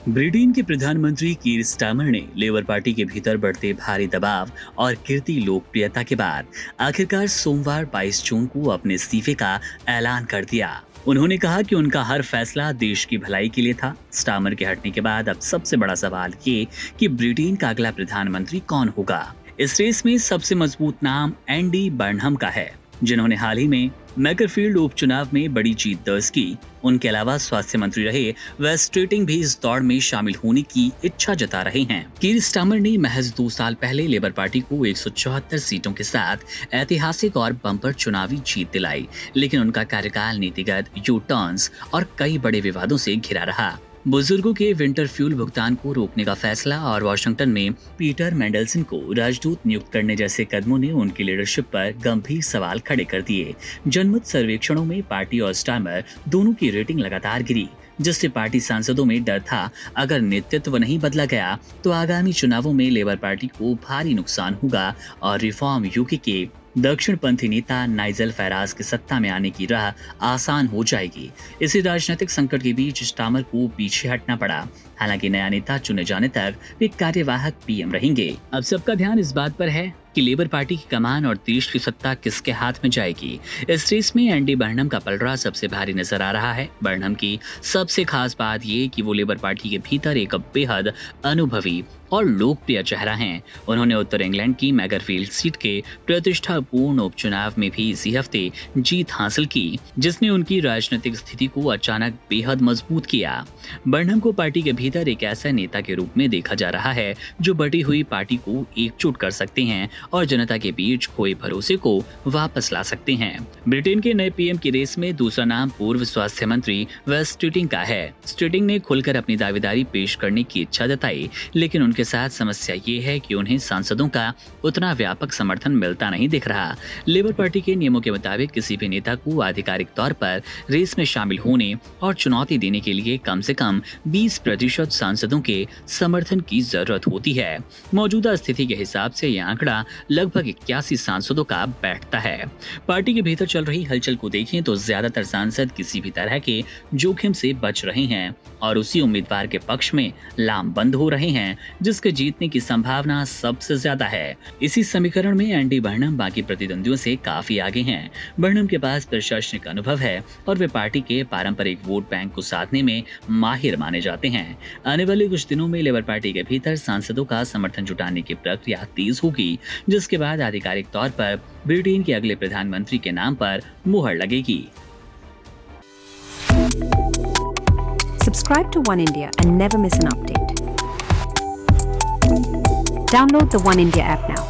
Britain के प्रधानमंत्री Keir Starmer ने लेबर पार्टी के भीतर बढ़ते भारी दबाव और गिरती लोकप्रियता के बाद आखिरकार सोमवार 22 जून को अपने इस्तीफे का ऐलान कर दिया। उन्होंने कहा कि उनका हर फैसला देश की भलाई के लिए था। स्टार्मर के हटने के बाद अब सबसे बड़ा सवाल ये कि ब्रिटेन का अगला प्रधानमंत्री कौन होगा। इस रेस में सबसे मजबूत नाम एंडी बर्नहम का है, जिन्होंने हाल ही में मैकरफील्ड उपचुनाव में बड़ी जीत दर्ज की। उनके अलावा स्वास्थ्य मंत्री रहे वेस्ट स्ट्रीटिंग भी इस दौड़ में शामिल होने की इच्छा जता रहे हैं। कीर स्टार्मर ने महज 2 साल पहले लेबर पार्टी को 174 सीटों के साथ ऐतिहासिक और बम्पर चुनावी जीत दिलाई, लेकिन उनका कार्यकाल नीतिगत यू टर्न्स और कई बड़े विवादों से घिरा रहा। बुजुर्गों के विंटर फ्यूल भुगतान को रोकने का फैसला और वॉशिंगटन में पीटर मेंडलसन को राजदूत नियुक्त करने जैसे कदमों ने उनकी लीडरशिप पर गंभीर सवाल खड़े कर दिए। जनमत सर्वेक्षणों में पार्टी और स्टार्मर दोनों की रेटिंग लगातार गिरी, जिससे पार्टी सांसदों में डर था अगर नेतृत्व नहीं बदला गया तो आगामी चुनावों में लेबर पार्टी को भारी नुकसान होगा और रिफॉर्म यूके के दक्षिणपंथी नेता नाइजल फैराज के सत्ता में आने की राह आसान हो जाएगी। इसी राजनीतिक संकट के बीच स्टार्मर को पीछे हटना पड़ा। हालांकि नया नेता चुने जाने तक वे कार्यवाहक पीएम रहेंगे। अब सबका ध्यान इस बात पर है कि लेबर पार्टी की कमान और देश की सत्ता किसके हाथ में जाएगी। इस रेस में एंडी बर्नहम का पलड़ा सबसे भारी नजर आ रहा है। बर्नहम की सबसे खास बात ये कि वो लेबर पार्टी के भीतर एक बेहद अनुभवी और लोकप्रिय चेहरा हैं। उन्होंने उत्तर इंग्लैंड की मैकरफील्ड सीट के प्रतिष्ठापूर्ण उपचुनाव में भी इसी हफ्ते जीत हासिल की, जिसने उनकी राजनीतिक स्थिति को अचानक बेहद मजबूत किया। बर्नहम को पार्टी के भीतर एक ऐसा नेता के रूप में देखा जा रहा है जो बटी हुई पार्टी को एकजुट कर सकते हैं और जनता के बीच खोए भरोसे को वापस ला सकते हैं। ब्रिटेन के नए पीएम की रेस में दूसरा नाम पूर्व स्वास्थ्य मंत्री वेस्ट स्ट्रीटिंग का है। स्ट्रीटिंग ने खुलकर अपनी दावेदारी पेश करने की इच्छा जताई, लेकिन उनके साथ समस्या ये है कि उन्हें सांसदों का उतना व्यापक समर्थन मिलता नहीं दिख रहा। लेबर पार्टी के नियमों के मुताबिक किसी भी नेता को आधिकारिक तौर पर रेस में शामिल होने और चुनौती देने के लिए कम से कम 20% सांसदों के समर्थन की जरूरत होती है। मौजूदा स्थिति के हिसाब से यह आंकड़ा लगभग 81 सांसदों का बैठता है। पार्टी के भीतर चल रही हलचल को देखें तो ज्यादातर सांसद किसी भी तरह के जोखिम से बच रहे हैं और उसी उम्मीदवार के पक्ष में लामबंद हो रहे हैं जिसके जीतने की संभावना सबसे ज्यादा है। इसी समीकरण में एंडी बर्नहम बाकी प्रतिद्वंदियों से काफी आगे हैं। बर्नहम के पास प्रशासनिक अनुभव है और वे पार्टी के पारंपरिक वोट बैंक को साधने में माहिर माने जाते हैं। आने वाले कुछ दिनों में लेबर पार्टी के भीतर सांसदों का समर्थन जुटाने की प्रक्रिया तेज होगी, जिसके बाद आधिकारिक तौर पर ब्रिटेन के अगले प्रधानमंत्री के नाम पर मुहर लगेगी। Subscribe to One India and never miss an update. Download the One India app now.